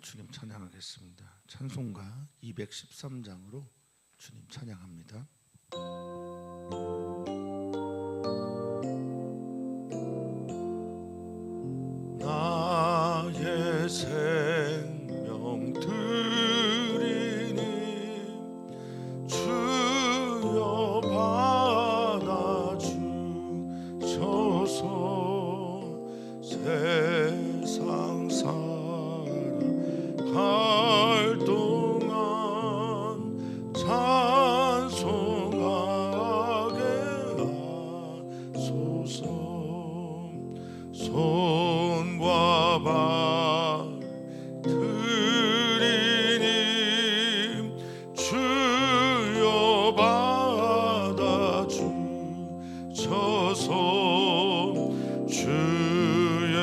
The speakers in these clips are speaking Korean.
주님 찬양하겠습니다. 찬송가 213장으로 주님 찬양합니다. 나의 생명 드리니 주여 받아주셔서 세상 살아갈 동안 찬송하게 하소서. 손과 발 드리니 주여 받아주셔서 주의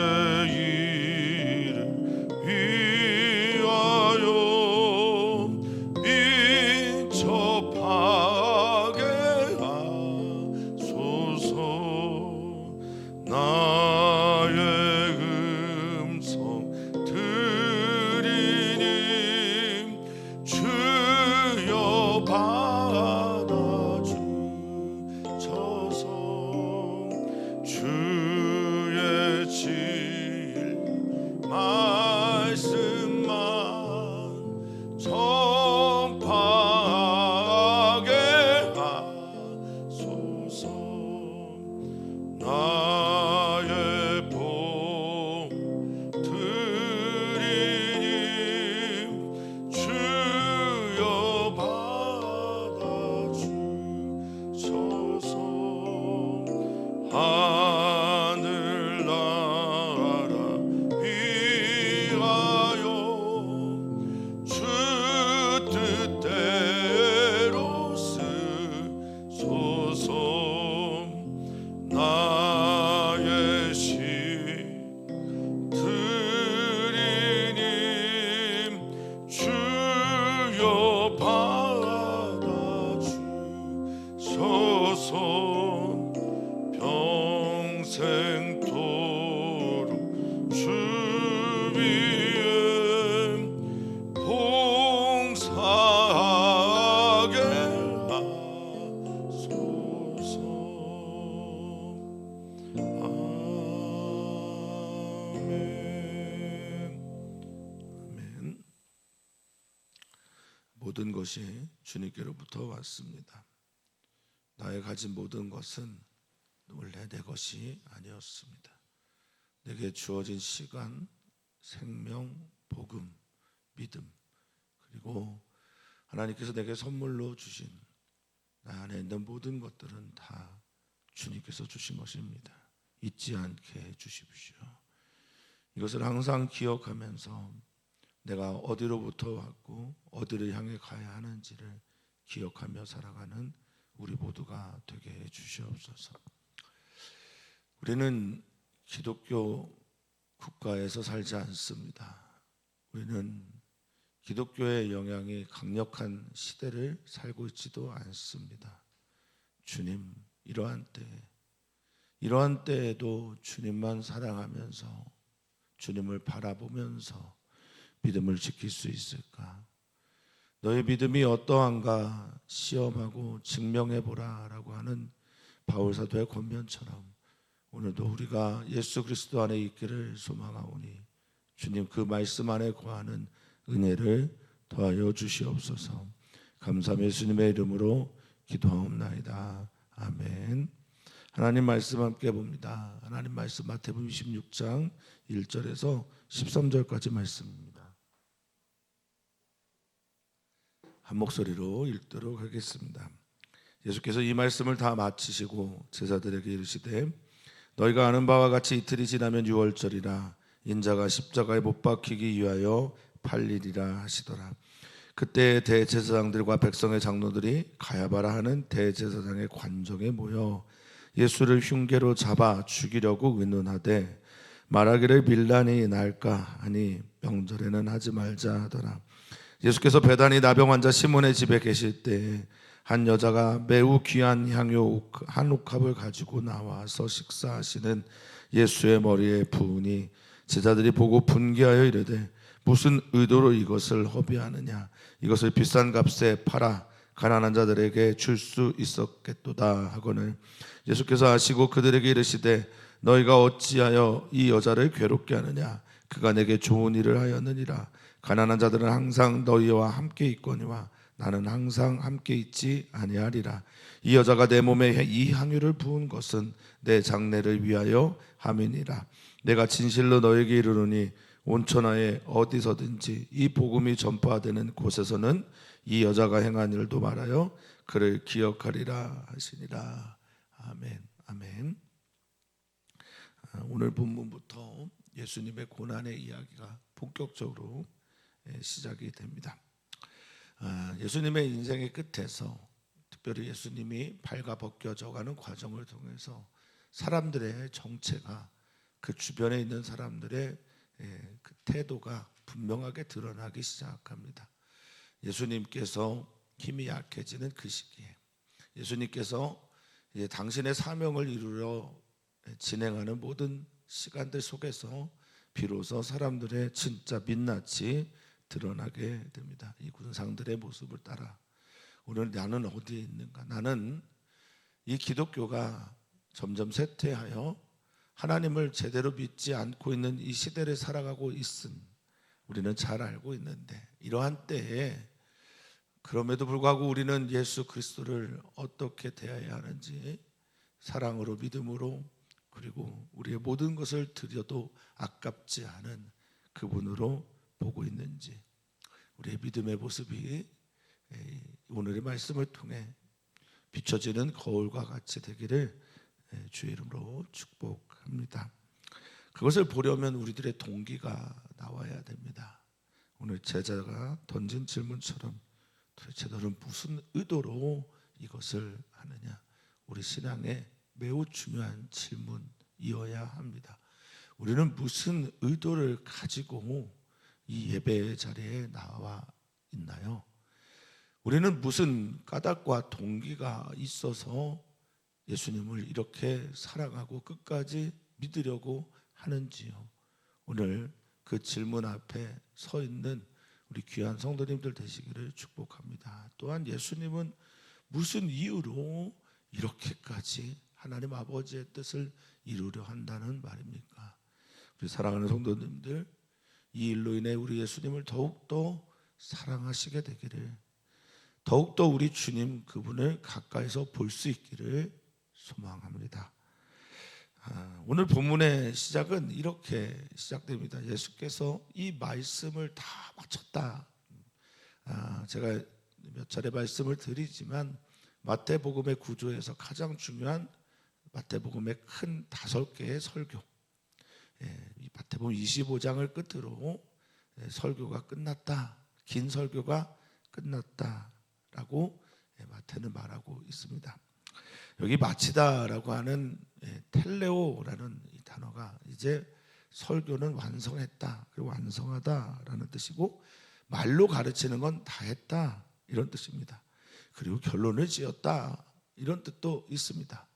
이름 위하여 민첩하게 하소서. 나의 음성 드리니 주여 받아주셔서 주의 진 말씀만 전파하게 하소서. 나의 복 드리니 주여 받아주셔서 하늘나라 위하여 주 뜻대로 쓰소서. 나의 시 드리니 주여 받아주셔서 평생토록 주 위에 봉사하게 하소서. 아멘. 모든 것이 주님께로부터 왔습니다. 나의 가진 모든 것은 원래 내 것이 아니었습니다. 내게 주어진 시간, 생명, 복음, 믿음, 그리고 하나님께서 내게 선물로 주신 나 안에 있는 모든 것들은 다 주님께서 주신 것입니다. 잊지 않게 해주십시오. 이것을 항상 기억하면서 내가 어디로부터 왔고 어디를 향해 가야 하는지를 기억하며 살아가는 우리 모두가 되게 해주시옵소서. 우리는 기독교 국가에서 살지 않습니다. 우리는 기독교의 영향이 강력한 시대를 살고 있지도 않습니다. 주님, 이러한 때에도 주님만 사랑하면서 주님을 바라보면서 믿음을 지킬 수 있을까? 너의 믿음이 어떠한가 시험하고 증명해보라 라고 하는 바울사도의 권면처럼 오늘도 우리가 예수 그리스도 안에 있기를 소망하오니 주님 그 말씀 안에 거하는 은혜를 더하여 주시옵소서. 감사하며 예수님의 이름으로 기도하옵나이다. 아멘. 하나님 말씀 함께 봅니다. 하나님 말씀 마태복음 26장 1절에서 13절까지 말씀입니다. 한 목소리로 읽도록 하겠습니다. 예수께서 이 말씀을 다 마치시고 제자들에게 이르시되 너희가 아는 바와 같이 이틀이 지나면 유월절이라 인자가 십자가에 못 박히기 위하여 팔리리라 하시더라. 그때 대제사장들과 백성의 장로들이 가야바라 하는 대제사장의 관정에 모여 예수를 흉계로 잡아 죽이려고 의논하되 말하기를 빌란이 날까 하니 명절에는 하지 말자 하더라. 예수께서 베다니 나병 환자 시몬의 집에 계실 때 한 여자가 매우 귀한 향유 한 옥합을 가지고 나와서 식사하시는 예수의 머리에 부으니 제자들이 보고 분개하여 이르되 무슨 의도로 이것을 허비하느냐? 이것을 비싼 값에 팔아 가난한 자들에게 줄 수 있었겠도다 하거늘 예수께서 아시고 그들에게 이르시되 너희가 어찌하여 이 여자를 괴롭게 하느냐? 그가 내게 좋은 일을 하였느니라. 가난한 자들은 항상 너희와 함께 있거니와 나는 항상 함께 있지 아니하리라. 이 여자가 내 몸에 이 향유를 부은 것은 내 장례를 위하여 함이니라. 내가 진실로 너에게 이르노니 온 천하에 어디서든지 이 복음이 전파되는 곳에서는 이 여자가 행한 일도 말하여 그를 기억하리라 하시니라. 아멘. 아멘. 오늘 본문부터 예수님의 고난의 이야기가 본격적으로 시작이 됩니다. 예수님의 인생의 끝에서 특별히 예수님이 발가벗겨져가는 과정을 통해서 사람들의 정체가 그 주변에 있는 사람들의 그 태도가 분명하게 드러나기 시작합니다. 예수님께서 힘이 약해지는 그 시기에 예수님께서 이제 당신의 사명을 이루려 진행하는 모든 시간들 속에서 비로소 사람들의 진짜 민낯이 드러나게 됩니다. 이 군상들의 모습을 따라 오늘 나는 어디에 있는가? 나는 이 기독교가 점점 쇠퇴하여 하나님을 제대로 믿지 않고 있는 이 시대를 살아가고 있음 우리는 잘 알고 있는데 이러한 때에 그럼에도 불구하고 우리는 예수 그리스도를 어떻게 대해야 하는지 사랑으로 믿음으로 그리고 우리의 모든 것을 드려도 아깝지 않은 그분으로 보고 있는지 우리의 믿음의 모습이 오늘의 말씀을 통해 비춰지는 거울과 같이 되기를 주의 이름으로 축복합니다. 그것을 보려면 우리들의 동기가 나와야 됩니다. 오늘 제자가 던진 질문처럼 도대체 너는 무슨 의도로 이것을 하느냐? 우리 신앙의 매우 중요한 질문이어야 합니다. 우리는 무슨 의도를 가지고 이 예배의 자리에 나와 있나요? 우리는 무슨 까닭과 동기가 있어서 예수님을 이렇게 사랑하고 끝까지 믿으려고 하는지요? 오늘 그 질문 앞에 서 있는 우리 귀한 성도님들 되시기를 축복합니다. 또한 예수님은 무슨 이유로 이렇게까지 하나님 아버지의 뜻을 이루려 한다는 말입니까? 우리 사랑하는 성도님들, 이 일로 인해 우리 예수님을 더욱더 사랑하시게 되기를, 더욱더 우리 주님 그분을 가까이서 볼 수 있기를 소망합니다. 오늘 본문의 시작은 이렇게 시작됩니다. 예수께서 이 말씀을 다 마쳤다. 제가 몇 차례 말씀을 드리지만 마태복음의 구조에서 가장 중요한 마태복음의 큰 5개의 설교, 이 마태복음 25장을 끝으로 설교가 끝났다, 긴 설교가 끝났다라고 마태는 말하고 있습니다. 여기 마치다라고 하는 텔레오라는 이 단어가 이제 설교는 완성했다, 그리고 완성하다라는 뜻이고 말로 가르치는 건 다 했다 이런 뜻입니다. 그리고 결론을 지었다 이런 뜻도 있습니다.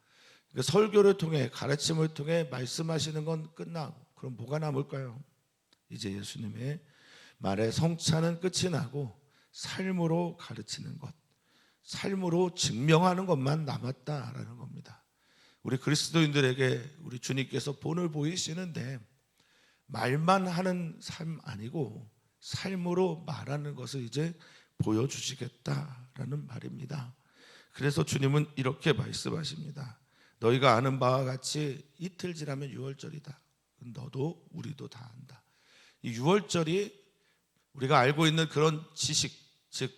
그러니까 설교를 통해 가르침을 통해 말씀하시는 건 끝나고 그럼 뭐가 남을까요? 이제 예수님의 말의 성찬은 끝이 나고 삶으로 가르치는 것, 삶으로 증명하는 것만 남았다라는 겁니다. 우리 그리스도인들에게 우리 주님께서 본을 보이시는데 말만 하는 삶 아니고 삶으로 말하는 것을 이제 보여주시겠다라는 말입니다. 그래서 주님은 이렇게 말씀하십니다. 너희가 아는 바와 같이 이틀 지나면 유월절이다. 너도 우리도 다 안다. 이 유월절이 우리가 알고 있는 그런 지식, 즉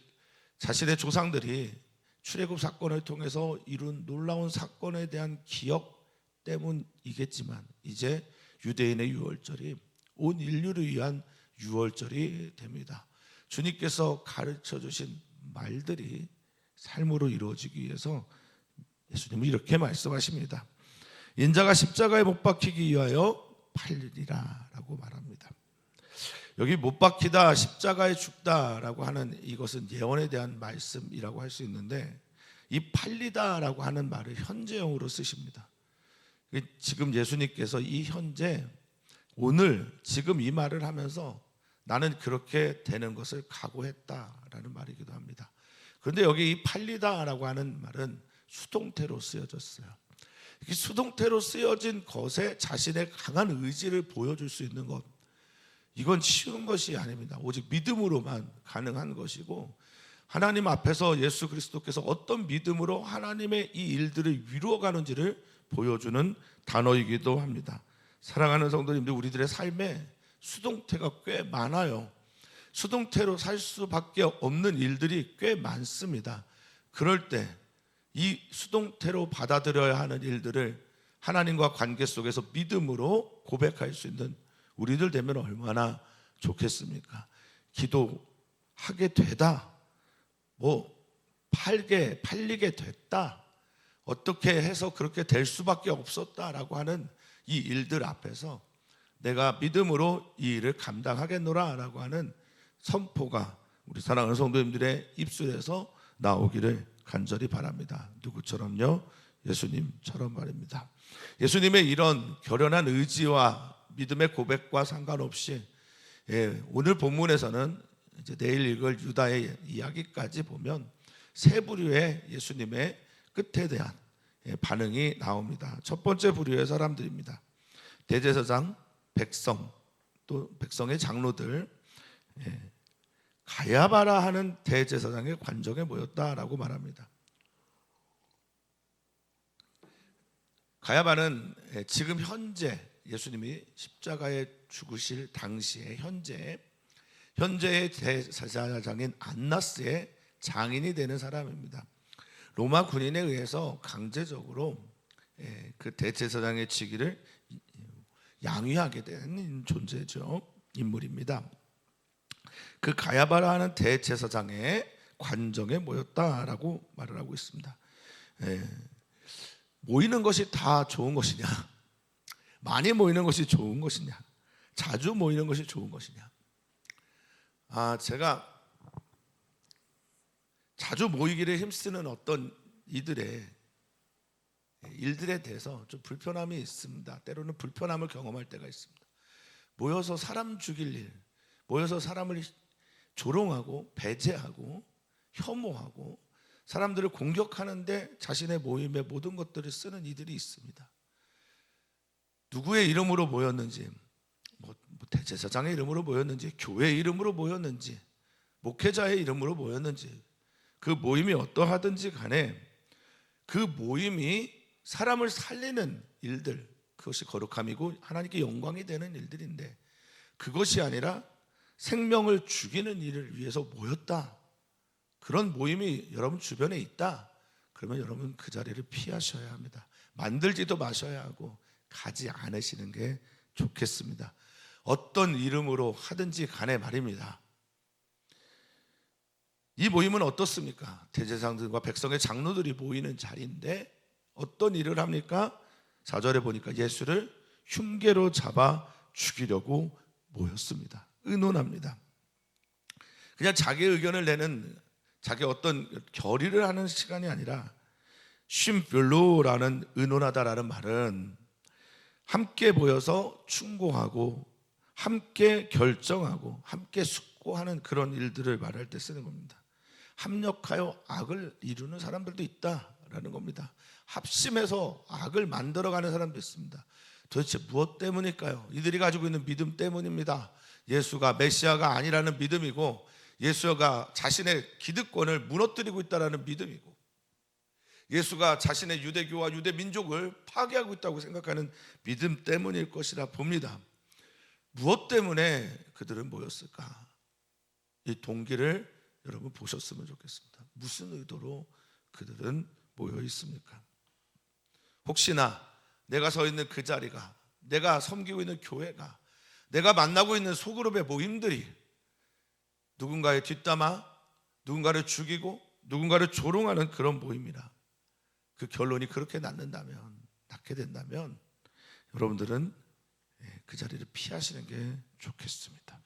자신의 조상들이 출애굽 사건을 통해서 이룬 놀라운 사건에 대한 기억 때문이겠지만 이제 유대인의 유월절이 온 인류를 위한 유월절이 됩니다. 주님께서 가르쳐 주신 말들이 삶으로 이루어지기 위해서 예수님은 이렇게 말씀하십니다. 인자가 십자가에 못 박히기 위하여 팔리리라 라고 말합니다. 여기 못 박히다, 십자가에 죽다라고 하는 이것은 예언에 대한 말씀이라고 할 수 있는데 이 팔리다라고 하는 말을 현재형으로 쓰십니다. 지금 예수님께서 이 현재 오늘 지금 이 말을 하면서 나는 그렇게 되는 것을 각오했다라는 말이기도 합니다. 그런데 여기 이 팔리다라고 하는 말은 수동태로 쓰여졌어요. 이 수동태로 쓰여진 것에 자신의 강한 의지를 보여줄 수 있는 것, 이건 쉬운 것이 아닙니다. 오직 믿음으로만 가능한 것이고, 하나님 앞에서 예수 그리스도께서 어떤 믿음으로 하나님의 이 일들을 이루어가는지를 보여주는 단어이기도 합니다. 사랑하는 성도님들, 우리들의 삶에 수동태가 꽤 많아요. 수동태로 살 수밖에 없는 일들이 꽤 많습니다. 그럴 때 이 수동태로 받아들여야 하는 일들을 하나님과 관계 속에서 믿음으로 고백할 수 있는 우리들 되면 얼마나 좋겠습니까? 기도하게 되다, 팔리게 됐다, 어떻게 해서 그렇게 될 수밖에 없었다라고 하는 이 일들 앞에서 내가 믿음으로 이 일을 감당하겠노라 라고 하는 선포가 우리 사랑하는 성도님들의 입술에서 나오기를 간절히 바랍니다. 누구처럼요? 예수님처럼 말입니다. 예수님의 이런 결연한 의지와 믿음의 고백과 상관없이 오늘 본문에서는 이제 내일 읽을 유다의 이야기까지 보면 세 부류의 예수님의 끝에 대한 반응이 나옵니다. 첫 번째 부류의 사람들입니다. 대제사장, 백성, 또 백성의 장로들, 가야바라 하는 대제사장의 관정에 모였다라고 말합니다. 가야바는 지금 현재 예수님이 십자가에 죽으실 당시에 현재의 대제사장인 안나스의 장인이 되는 사람입니다. 로마 군인에 의해서 강제적으로 그 대제사장의 직위를 양위하게 된 존재죠. 인물입니다. 그 가야바라 하는 대제사장의 관정에 모였다라고 말을 하고 있습니다. 모이는 것이 다 좋은 것이냐? 많이 모이는 것이 좋은 것이냐? 자주 모이는 것이 좋은 것이냐? 제가 자주 모이기를 힘쓰는 어떤 일들에 대해서 좀 불편함이 있습니다. 때로는 불편함을 경험할 때가 있습니다. 모여서 사람 죽일 일, 모여서 사람을 조롱하고 배제하고 혐오하고 사람들을 공격하는데 자신의 모임의 모든 것들을 쓰는 이들이 있습니다. 누구의 이름으로 모였는지, 대제사장의 이름으로 모였는지, 교회 이름으로 모였는지, 목회자의 이름으로 모였는지, 그 모임이 어떠하든지 간에 그 모임이 사람을 살리는 일들, 그것이 거룩함이고 하나님께 영광이 되는 일들인데, 그것이 아니라 생명을 죽이는 일을 위해서 모였다, 그런 모임이 여러분 주변에 있다, 그러면 여러분 그 자리를 피하셔야 합니다. 만들지도 마셔야 하고 가지 않으시는 게 좋겠습니다. 어떤 이름으로 하든지 간에 말입니다. 이 모임은 어떻습니까? 대제사장들과 백성의 장로들이 모이는 자리인데 어떤 일을 합니까? 4절에 보니까 예수를 흉계로 잡아 죽이려고 모였습니다. 의논합니다. 그냥 자기 의견을 내는, 자기 어떤 결의를 하는 시간이 아니라, 쉼별로라는 의논하다라는 말은 함께 모여서 충고하고 함께 결정하고 함께 숙고하는 그런 일들을 말할 때 쓰는 겁니다. 합력하여 악을 이루는 사람들도 있다라는 겁니다. 합심해서 악을 만들어가는 사람도 있습니다. 도대체 무엇 때문일까요? 이들이 가지고 있는 믿음 때문입니다. 예수가 메시아가 아니라는 믿음이고, 예수가 자신의 기득권을 무너뜨리고 있다는 믿음이고, 예수가 자신의 유대교와 유대민족을 파괴하고 있다고 생각하는 믿음 때문일 것이라 봅니다. 무엇 때문에 그들은 모였을까? 이 동기를 여러분 보셨으면 좋겠습니다. 무슨 의도로 그들은 모여 있습니까? 혹시나 내가 서 있는 그 자리가, 내가 섬기고 있는 교회가, 내가 만나고 있는 소그룹의 모임들이 누군가의 뒷담화, 누군가를 죽이고 누군가를 조롱하는 그런 모임이라, 그 결론이 그렇게 낳게 된다면 여러분들은 그 자리를 피하시는 게 좋겠습니다.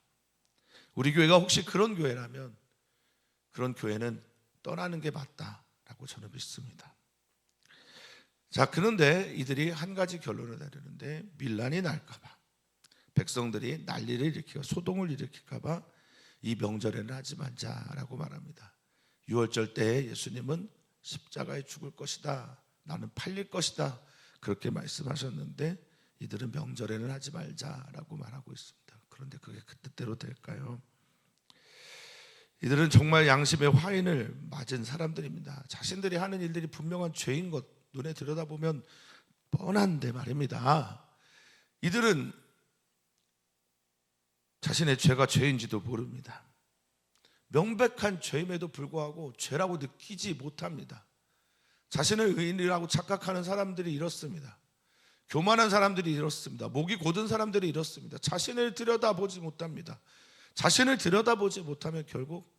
우리 교회가 혹시 그런 교회라면 그런 교회는 떠나는 게 맞다라고 저는 믿습니다. 자, 그런데 이들이 한 가지 결론을 내리는데, 밀란이 날까 봐, 백성들이 난리를 일으키고 소동을 일으킬까 봐 이 명절에는 하지 말자라고 말합니다. 유월절 때에 예수님은 십자가에 죽을 것이다, 나는 팔릴 것이다, 그렇게 말씀하셨는데 이들은 명절에는 하지 말자라고 말하고 있습니다. 그런데 그게 그 뜻대로 될까요? 이들은 정말 양심의 화인을 맞은 사람들입니다. 자신들이 하는 일들이 분명한 죄인 것 눈에 들여다보면 뻔한데 말입니다. 이들은 자신의 죄가 죄인지도 모릅니다. 명백한 죄임에도 불구하고 죄라고 느끼지 못합니다. 자신을 의인이라고 착각하는 사람들이 이렇습니다. 교만한 사람들이 이렇습니다. 목이 곧은 사람들이 이렇습니다. 자신을 들여다보지 못합니다. 자신을 들여다보지 못하면 결국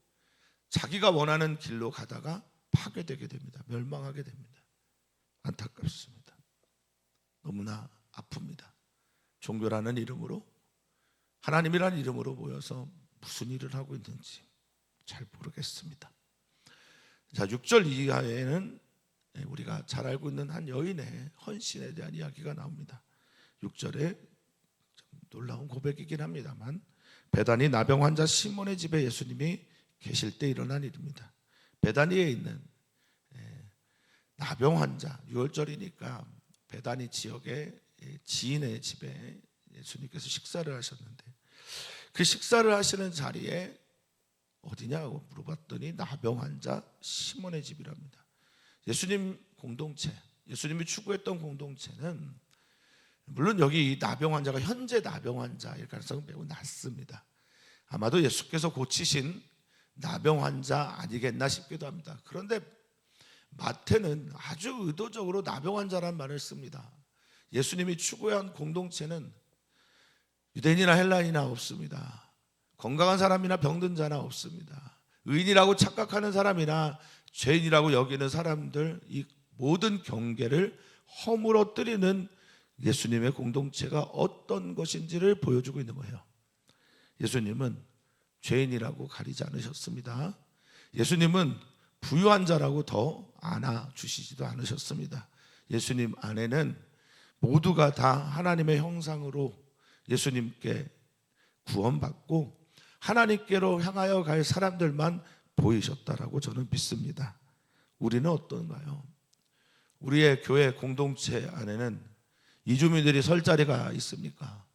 자기가 원하는 길로 가다가 파괴되게 됩니다. 멸망하게 됩니다. 안타깝습니다. 너무나 아픕니다. 종교라는 이름으로, 하나님이라는 이름으로 모여서 무슨 일을 하고 있는지 잘 모르겠습니다. 자, 6절 이하에는 우리가 잘 알고 있는 한 여인의 헌신에 대한 이야기가 나옵니다. 6절에 좀 놀라운 고백이긴 합니다만, 베다니 나병 환자 시몬의 집에 예수님이 계실 때 일어난 일입니다. 베다니에 있는 나병 환자, 6월절이니까 베다니 지역의 지인의 집에 예수님께서 식사를 하셨는데, 그 식사를 하시는 자리에 어디냐고 물어봤더니 나병 환자 시몬의 집이랍니다. 예수님 공동체, 예수님이 추구했던 공동체는, 물론 여기 나병 환자가 현재 나병 환자일 가능성은 매우 낮습니다. 아마도 예수께서 고치신 나병 환자 아니겠나 싶기도 합니다. 그런데 마태는 아주 의도적으로 나병 환자라는 말을 씁니다. 예수님이 추구한 공동체는 유대인이나 헬라인이나 없습니다. 건강한 사람이나 병든 자나 없습니다. 의인이라고 착각하는 사람이나 죄인이라고 여기는 사람들, 이 모든 경계를 허물어뜨리는 예수님의 공동체가 어떤 것인지를 보여주고 있는 거예요. 예수님은 죄인이라고 가리지 않으셨습니다. 예수님은 부유한 자라고 더 안아주시지도 않으셨습니다. 예수님 안에는 모두가 다 하나님의 형상으로 예수님께 구원받고 하나님께로 향하여 갈 사람들만 보이셨다라고 저는 믿습니다. 우리는 어떤가요? 우리의 교회 공동체 안에는 이주민들이 설 자리가 있습니까?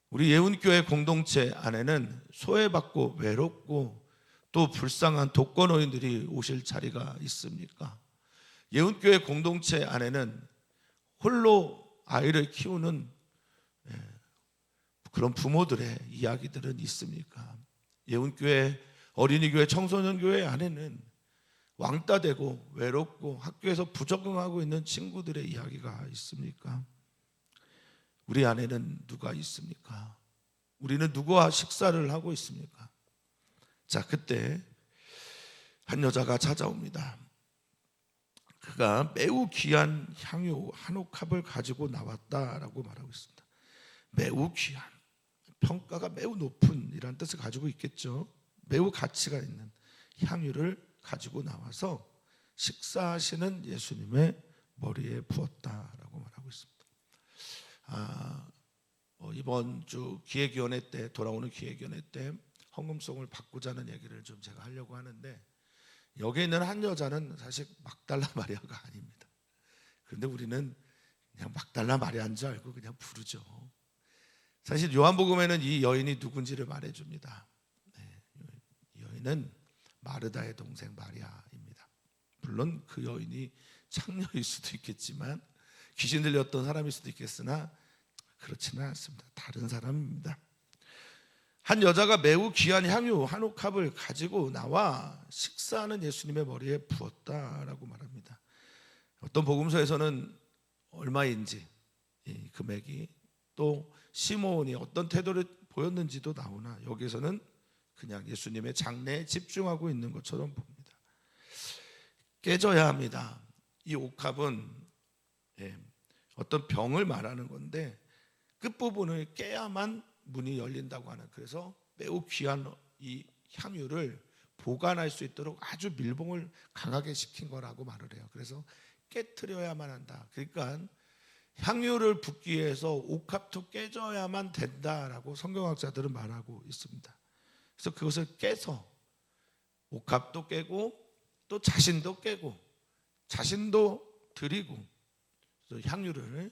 우리 예운교회 공동체 안에는 소외받고 외롭고 또 불쌍한 독거노인들이 오실 자리가 있습니까? 예운교회 공동체 안에는 홀로 아이를 키우는 그런 부모들의 이야기들은 있습니까? 예운교회, 어린이교회, 청소년교회 안에는 왕따 되고 외롭고 학교에서 부적응하고 있는 친구들의 이야기가 있습니까? 우리 안에는 누가 있습니까? 우리는 누구와 식사를 하고 있습니까? 자, 그때 한 여자가 찾아옵니다. 그가 매우 귀한 향유 한 옥합을 가지고 나왔다라고 말하고 있습니다. 매우 귀한, 평가가 매우 높은 이라는 뜻을 가지고 있겠죠. 매우 가치가 있는 향유를 가지고 나와서 식사하시는 예수님의 머리에 부었다라고 말하고 있습니다. 이번 주 기획위원회 때, 돌아오는 기획위원회 때 헌금송을 바꾸자는 얘기를 좀 제가 하려고 하는데, 여기 있는 한 여자는 사실 막달라 마리아가 아닙니다. 그런데 우리는 그냥 막달라 마리아인 줄 알고 그냥 부르죠. 사실 요한복음에는 이 여인이 누군지를 말해줍니다. 이 여인은 마르다의 동생 마리아입니다. 물론 그 여인이 창녀일 수도 있겠지만, 귀신 들렸던 사람일 수도 있겠으나 그렇지는 않습니다. 다른 사람입니다. 한 여자가 매우 귀한 향유 한 옥합을 가지고 나와 식사하는 예수님의 머리에 부었다라고 말합니다. 어떤 복음서에서는 얼마인지, 이 금액이, 또 시몬이 어떤 태도를 보였는지도 나오나, 여기서는 그냥 예수님의 장래에 집중하고 있는 것처럼 봅니다. 깨져야 합니다. 이 옥합은 어떤 병을 말하는 건데, 끝부분을 깨야만 문이 열린다고 하는, 그래서 매우 귀한 이 향유를 보관할 수 있도록 아주 밀봉을 강하게 시킨 거라고 말을 해요. 그래서 깨트려야만 한다. 그러니까 향유를 붓기 위해서 옥합도 깨져야만 된다라고 성경학자들은 말하고 있습니다. 그래서 그것을 깨서 옥합도 깨고 또 자신도 깨고 자신도 드리고 향유를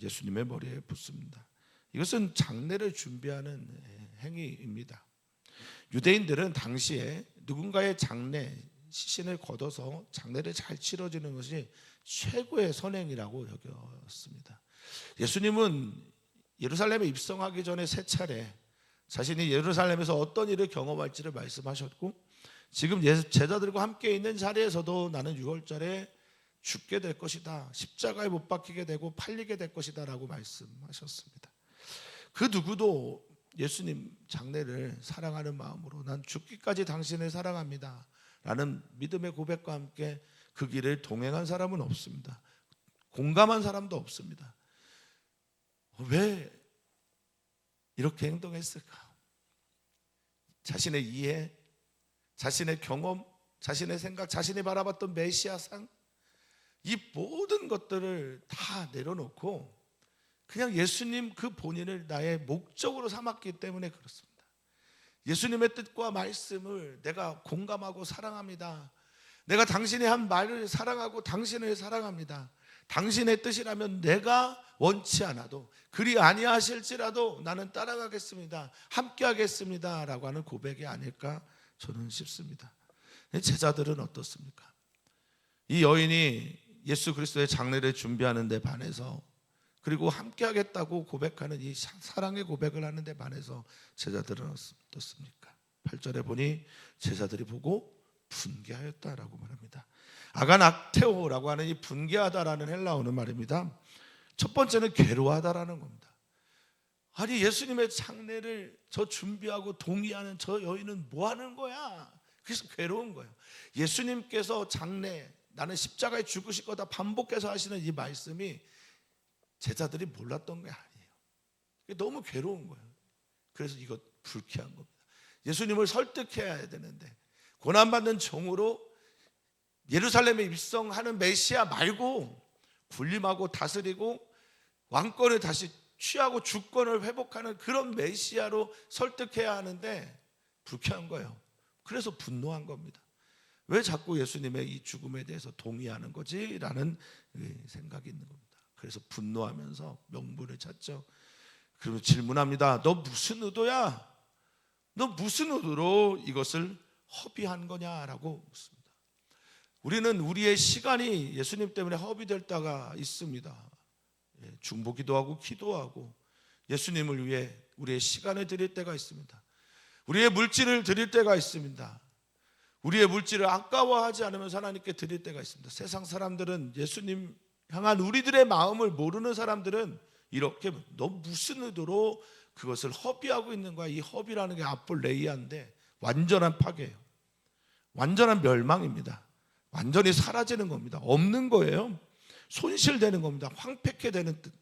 예수님의 머리에 붓습니다. 이것은 장례를 준비하는 행위입니다. 유대인들은 당시에 누군가의 장례, 시신을 걷어서 장례를 잘 치러지는 것이 최고의 선행이라고 여겼습니다. 예수님은 예루살렘에 입성하기 전에 3차례 자신이 예루살렘에서 어떤 일을 경험할지를 말씀하셨고, 지금 제자들과 함께 있는 자리에서도 나는 6월절에 죽게 될 것이다, 십자가에 못 박히게 되고 팔리게 될 것이다 라고 말씀하셨습니다. 그 누구도 예수님 장례를 사랑하는 마음으로 난 죽기까지 당신을 사랑합니다 라는 믿음의 고백과 함께 그 길을 동행한 사람은 없습니다. 공감한 사람도 없습니다. 왜 이렇게 행동했을까? 자신의 이해, 자신의 경험, 자신의 생각, 자신이 바라봤던 메시아상, 이 모든 것들을 다 내려놓고 그냥 예수님 그 본인을 나의 목적으로 삼았기 때문에 그렇습니다. 예수님의 뜻과 말씀을 내가 공감하고 사랑합니다. 내가 당신이 한 말을 사랑하고 당신을 사랑합니다. 당신의 뜻이라면 내가 원치 않아도 그리 아니하실지라도 나는 따라가겠습니다. 함께하겠습니다 라고 하는 고백이 아닐까 저는 싶습니다. 제자들은 어떻습니까? 이 여인이 예수 그리스도의 장례를 준비하는 데 반해서, 그리고 함께하겠다고 고백하는 이 사랑의 고백을 하는 데 반해서 제자들은 어떻습니까? 8절에 보니 제자들이 보고 분개하였다라고 말합니다. 아가낙테오라고 하는 이 분개하다라는 헬라어는 말입니다. 첫 번째는 괴로워하다라는 겁니다. 아니, 예수님의 장례를 저 준비하고 동의하는 저 여인은 뭐 하는 거야? 그래서 괴로운 거예요. 예수님께서 장례, 나는 십자가에 죽으실 거다 반복해서 하시는 이 말씀이 제자들이 몰랐던 게 아니에요. 너무 괴로운 거예요. 그래서 이거 불쾌한 겁니다. 예수님을 설득해야 되는데 고난받는 종으로 예루살렘에 입성하는 메시아 말고 군림하고 다스리고 왕권을 다시 취하고 주권을 회복하는 그런 메시아로 설득해야 하는데 불쾌한 거예요. 그래서 분노한 겁니다. 왜 자꾸 예수님의 이 죽음에 대해서 동의하는 거지? 라는 생각이 있는 겁니다. 그래서 분노하면서 명분을 찾죠. 그리고 질문합니다. 너 무슨 의도야? 너 무슨 의도로 이것을 허비한 거냐라고 묻습니다. 우리는 우리의 시간이 예수님 때문에 허비될 때가 있습니다. 중보기도 하고 기도하고 예수님을 위해 우리의 시간을 드릴 때가 있습니다. 우리의 물질을 드릴 때가 있습니다. 우리의 물질을 아까워하지 않으면서 하나님께 드릴 때가 있습니다. 세상 사람들은, 예수님 향한 우리들의 마음을 모르는 사람들은 이렇게 너 무슨 의도로 그것을 허비하고 있는 거야? 이 허비라는 게 아폴레이아인데 완전한 파괴예요. 완전한 멸망입니다. 완전히 사라지는 겁니다. 없는 거예요. 손실되는 겁니다. 황폐케 되는 뜻.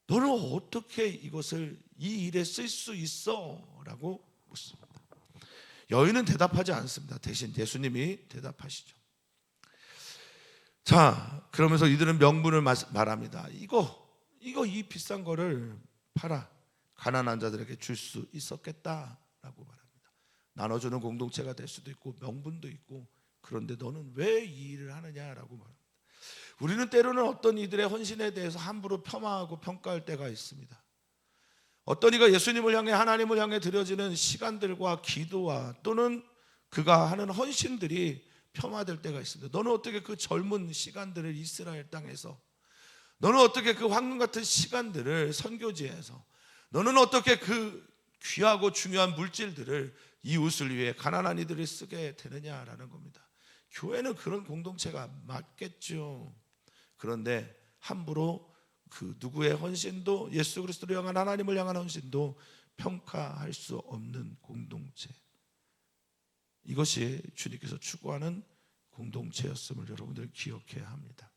너는 어떻게 이것을 이 일에 쓸 수 있어? 라고 묻습니다. 여인은 대답하지 않습니다. 대신 예수님이 대답하시죠. 자, 그러면서 이들은 명분을 말합니다. 이 비싼 거를 팔아 가난한 자들에게 줄 수 있었겠다라고 말합니다. 나눠주는 공동체가 될 수도 있고 명분도 있고, 그런데 너는 왜 이 일을 하느냐라고 말합니다. 우리는 때로는 어떤 이들의 헌신에 대해서 함부로 폄하하고 평가할 때가 있습니다. 어떤 이가 예수님을 향해, 하나님을 향해 드려지는 시간들과 기도와 또는 그가 하는 헌신들이 폄하될 때가 있습니다. 너는 어떻게 그 젊은 시간들을 이스라엘 땅에서, 너는 어떻게 그 황금 같은 시간들을 선교지에서, 너는 어떻게 그 귀하고 중요한 물질들을 이웃을 위해 가난한 이들을 쓰게 되느냐라는 겁니다. 교회는 그런 공동체가 맞겠죠. 그런데 함부로 그 누구의 헌신도, 예수 그리스도를 향한, 하나님을 향한 헌신도 평가할 수 없는 공동체, 이것이 주님께서 추구하는 공동체였음을 여러분들 기억해야 합니다.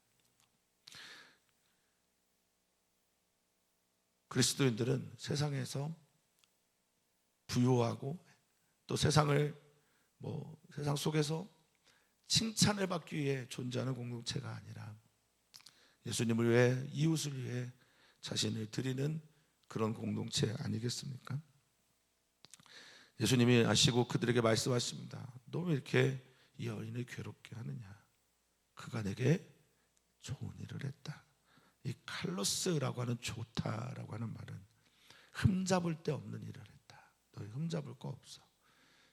그리스도인들은 세상에서 부유하고 또 세상 속에서 칭찬을 받기 위해 존재하는 공동체가 아니라 예수님을 위해, 이웃을 위해 자신을 드리는 그런 공동체 아니겠습니까? 예수님이 아시고 그들에게 말씀하십니다. 너 왜 이렇게 이 여인을 괴롭게 하느냐? 그가 내게 좋은 일을 했다. 이 칼로스라고 하는 좋다라고 하는 말은 흠잡을 데 없는 일을 했다. 너희 흠잡을 거 없어.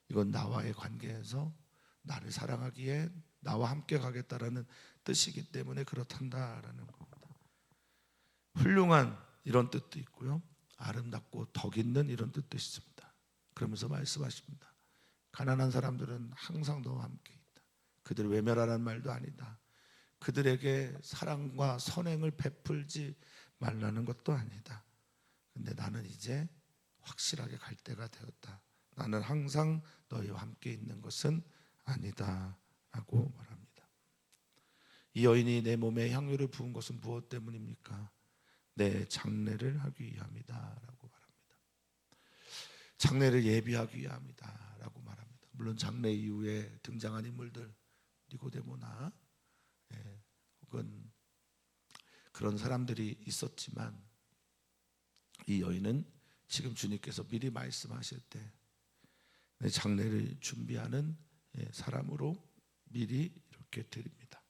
이건 나와의 관계에서 나를 사랑하기에 나와 함께 가겠다라는 뜻이기 때문에 그렇단다라는 겁니다. 훌륭한 이런 뜻도 있고요, 아름답고 덕 있는 이런 뜻도 있습니다. 그러면서 말씀하십니다. 가난한 사람들은 항상 너와 함께 있다. 그들을 외면하라는 말도 아니다. 그들에게 사랑과 선행을 베풀지 말라는 것도 아니다. 근데 나는 이제 확실하게 갈 때가 되었다. 나는 항상 너희와 함께 있는 것은 아니다 라고 말합니다. 이 여인이 내 몸에 향유를 부은 것은 무엇 때문입니까? 내 장례를 하기 위함이다 라고 말합니다. 장례를 예비하기 위함이다 라고 말합니다. 물론 장례 이후에 등장한 인물들, 니고데모나 혹은 그런 사람들이 있었지만 이 여인은 지금 주님께서 미리 말씀하실 때 내 장례를 준비하는 사람으로 미리 이렇게 드립니다.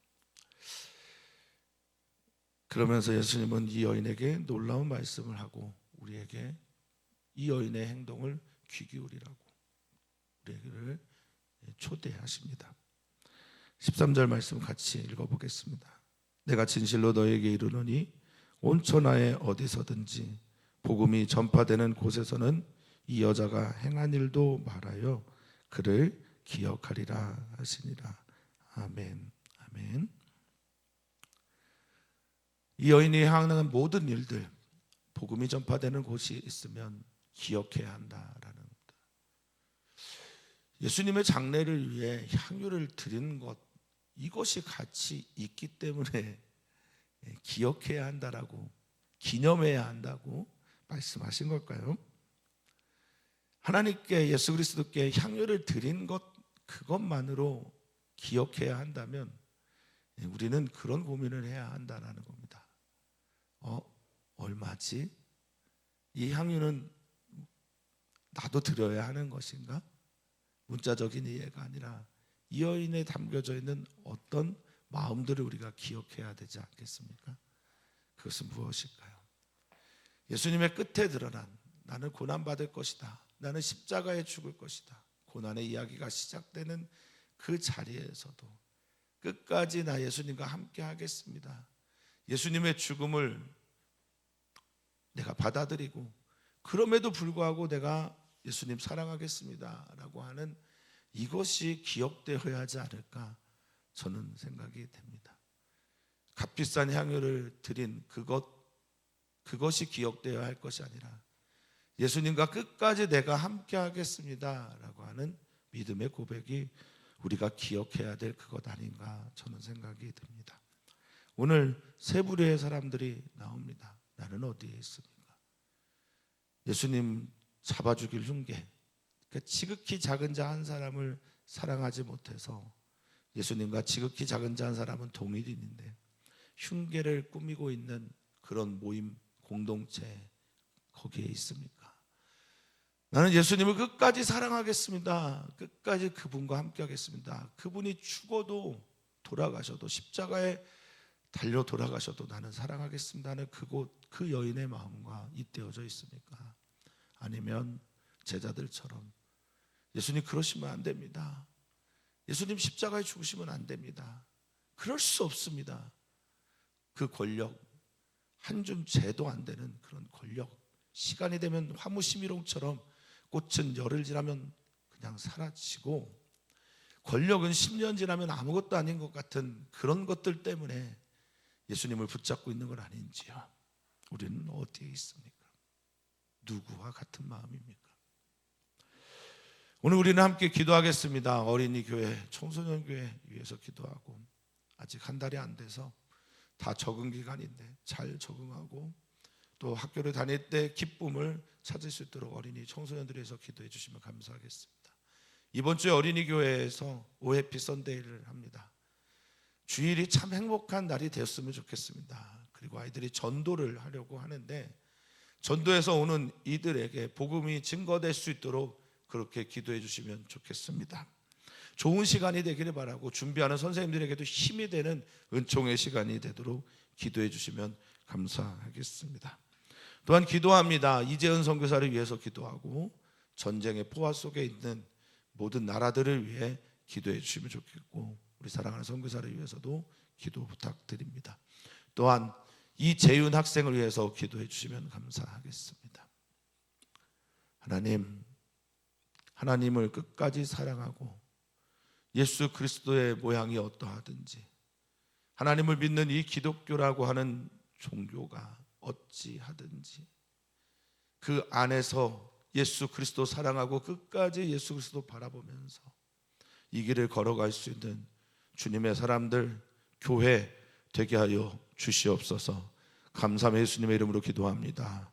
그러면서 예수님은 이 여인에게 놀라운 말씀을 하고 우리에게 이 여인의 행동을 귀 기울이라고 우리를 초대하십니다. 13절 말씀 같이 읽어보겠습니다. 내가 진실로 너에게 이르노니 온 천하에 어디서든지 복음이 전파되는 곳에서는 이 여자가 행한 일도 말하여 그를 기억하리라 하시니라. 아멘. 아멘. 이 여인이 행한 모든 일들, 복음이 전파되는 곳이 있으면 기억해야 한다라는 겁니다. 예수님의 장례를 위해 향유를 드리는 것, 이것이 같이 있기 때문에 기억해야 한다라고, 기념해야 한다고 말씀하신 걸까요? 하나님께, 예수 그리스도께 향유를 드린 것, 그것만으로 기억해야 한다면 우리는 그런 고민을 해야 한다는 겁니다. 얼마지? 이 향유는 나도 드려야 하는 것인가? 문자적인 이해가 아니라 이 여인에 담겨져 있는 어떤 마음들을 우리가 기억해야 되지 않겠습니까? 그것은 무엇일까요? 예수님의 끝에 드러난 나는 고난받을 것이다, 나는 십자가에 죽을 것이다, 고난의 이야기가 시작되는 그 자리에서도 끝까지 나 예수님과 함께 하겠습니다, 예수님의 죽음을 내가 받아들이고 그럼에도 불구하고 내가 예수님 사랑하겠습니다 라고 하는 이것이 기억되어야 하지 않을까 저는 생각이 됩니다. 값비싼 향유를 드린 그것이 기억되어야 할 것이 아니라 예수님과 끝까지 내가 함께 하겠습니다 라고 하는 믿음의 고백이 우리가 기억해야 될 그것 아닌가 저는 생각이 듭니다. 오늘 세 부류의 사람들이 나옵니다. 나는 어디에 있습니까? 예수님 잡아 죽일 흉계, 그러니까 지극히 작은 자 한 사람을 사랑하지 못해서 예수님과 지극히 작은 자 한 사람은 동일인인데 흉계를 꾸미고 있는 그런 모임, 공동체 거기에 있습니까? 나는 예수님을 끝까지 사랑하겠습니다, 끝까지 그분과 함께 하겠습니다, 그분이 죽어도 돌아가셔도 십자가에 달려 돌아가셔도 나는 사랑하겠습니다 하는 그 여인의 마음과 잇대어져 있습니까? 아니면 제자들처럼 예수님 그러시면 안 됩니다, 예수님 십자가에 죽으시면 안 됩니다, 그럴 수 없습니다, 그 권력, 한 줌 재도 안 되는 그런 권력, 시간이 되면 화무시미롱처럼 꽃은 열흘 지나면 그냥 사라지고 권력은 10년 지나면 아무것도 아닌 것 같은 그런 것들 때문에 예수님을 붙잡고 있는 건 아닌지요? 우리는 어디에 있습니까? 누구와 같은 마음입니까? 오늘 우리는 함께 기도하겠습니다. 어린이 교회, 청소년 교회 위해서 기도하고, 아직 한 달이 안 돼서 다 적응 기간인데 잘 적응하고 또 학교를 다닐 때 기쁨을 찾을 수 있도록 어린이 청소년들을 위해서 기도해 주시면 감사하겠습니다. 이번 주에 어린이 교회에서 오해피 선데이를 합니다. 주일이 참 행복한 날이 되었으면 좋겠습니다. 그리고 아이들이 전도를 하려고 하는데 전도에서 오는 이들에게 복음이 증거될 수 있도록 그렇게 기도해 주시면 좋겠습니다. 좋은 시간이 되기를 바라고 준비하는 선생님들에게도 힘이 되는 은총의 시간이 되도록 기도해 주시면 감사하겠습니다. 또한 기도합니다. 이재은 선교사를 위해서 기도하고 전쟁의 포화 속에 있는 모든 나라들을 위해 기도해 주시면 좋겠고 우리 사랑하는 선교사를 위해서도 기도 부탁드립니다. 또한 이재윤 학생을 위해서 기도해 주시면 감사하겠습니다. 하나님을 끝까지 사랑하고 예수 그리스도의 모양이 어떠하든지 하나님을 믿는 이 기독교라고 하는 종교가 어찌하든지 그 안에서 예수 그리스도 사랑하고 끝까지 예수 그리스도 바라보면서 이 길을 걸어갈 수 있는 주님의 사람들 교회 되게 하여 주시옵소서. 감사함의 예수님의 이름으로 기도합니다.